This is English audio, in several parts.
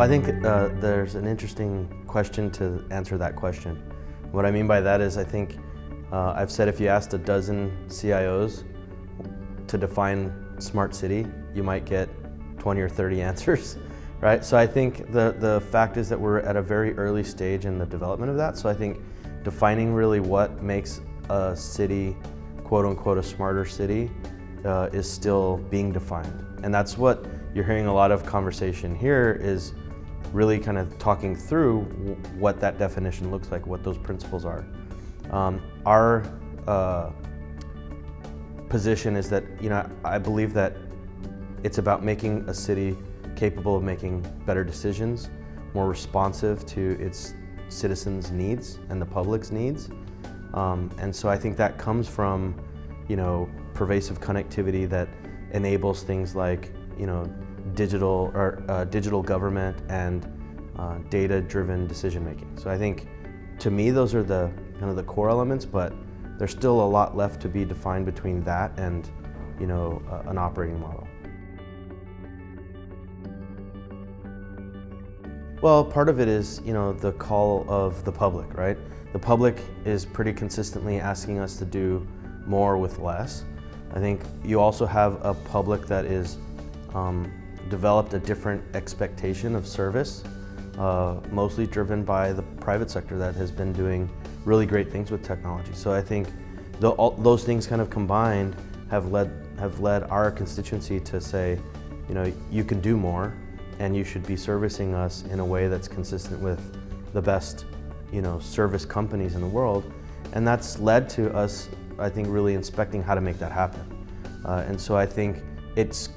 Well, I think there's an interesting question to answer that question. What I mean by that is I think I've said if you asked a dozen CIOs to define smart city, you might get 20 or 30 answers, right? So I think the fact is that we're at a very early stage in the development of that. So I think defining really what makes a city, quote unquote, a smarter city is still being defined. And that's what you're hearing a lot of conversation here is really kind of talking through what that definition looks like, what those principles are. Our position is that, I believe that it's about making a city capable of making better decisions, more responsive to its citizens' needs and the public's needs. And so I think that comes from, pervasive connectivity that enables things like, digital government and data-driven decision making. So I think, to me, those are the core elements, but there's still a lot left to be defined between that and, an operating model. Well, part of it is, the call of the public, right? The public is pretty consistently asking us to do more with less. I think you also have a public that is developed a different expectation of service, mostly driven by the private sector that has been doing really great things with technology. So I think those things kind of combined have led our constituency to say, you can do more, and you should be servicing us in a way that's consistent with the best, service companies in the world. And that's led to us, I think, really inspecting how to make that happen. And so I think it's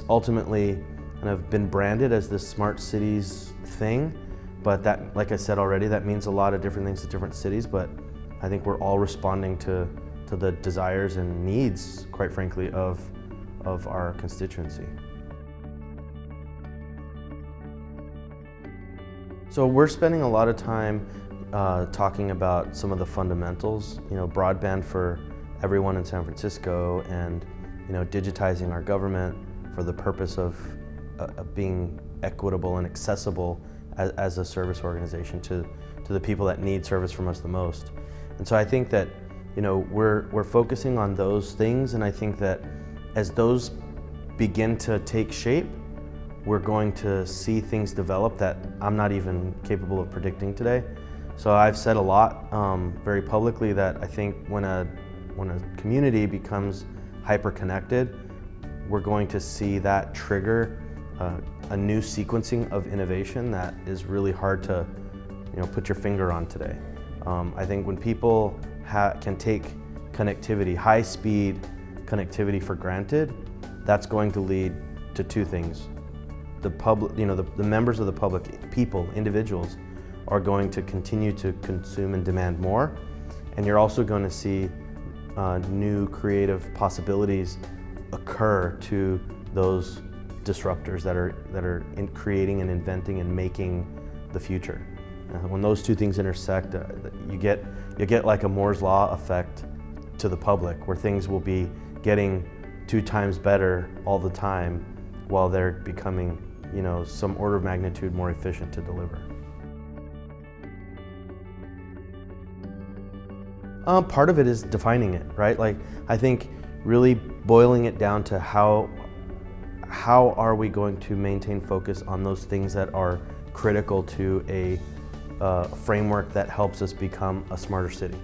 ultimately kind of been branded as this smart cities thing, but that, like I said already, that means a lot of different things to different cities, but I think we're all responding to the desires and needs, quite frankly, of our constituency. So we're spending a lot of time talking about some of the fundamentals, broadband for everyone in San Francisco, and digitizing our government for the purpose of being equitable and accessible as a service organization to the people that need service from us the most. And so I think that we're focusing on those things, and I think that as those begin to take shape, we're going to see things develop that I'm not even capable of predicting today. So I've said a lot very publicly that I think when a community becomes hyper-connected, we're going to see that trigger a new sequencing of innovation that is really hard to put your finger on today. I think when people can take connectivity, high-speed connectivity for granted, that's going to lead to two things. The public, the members of the public, people, individuals, are going to continue to consume and demand more, and you're also going to see new creative possibilities occur to those disruptors that are creating and inventing and making the future. When those two things intersect, you get like a Moore's Law effect to the public, where things will be getting 2 times better all the time while they're becoming, some order of magnitude more efficient to deliver. Part of it is defining it, right? Like, I think really boiling it down to how are we going to maintain focus on those things that are critical to a framework that helps us become a smarter city.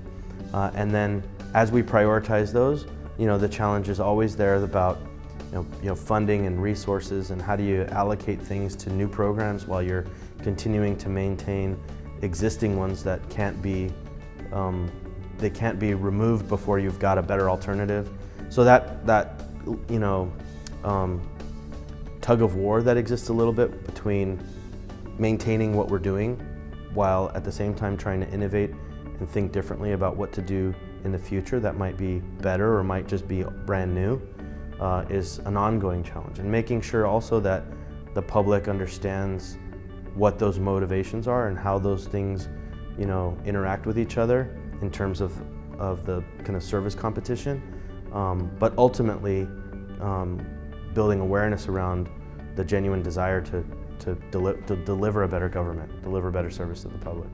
And then as we prioritize those, the challenge is always there about funding and resources, and how do you allocate things to new programs while you're continuing to maintain existing ones that can't be removed before you've got a better alternative. So that tug of war that exists a little bit between maintaining what we're doing while at the same time trying to innovate and think differently about what to do in the future that might be better or might just be brand new is an ongoing challenge. And making sure also that the public understands what those motivations are and how those things interact with each other in terms of the kind of service competition, but ultimately building awareness around the genuine desire to to deliver a better government, deliver better service to the public.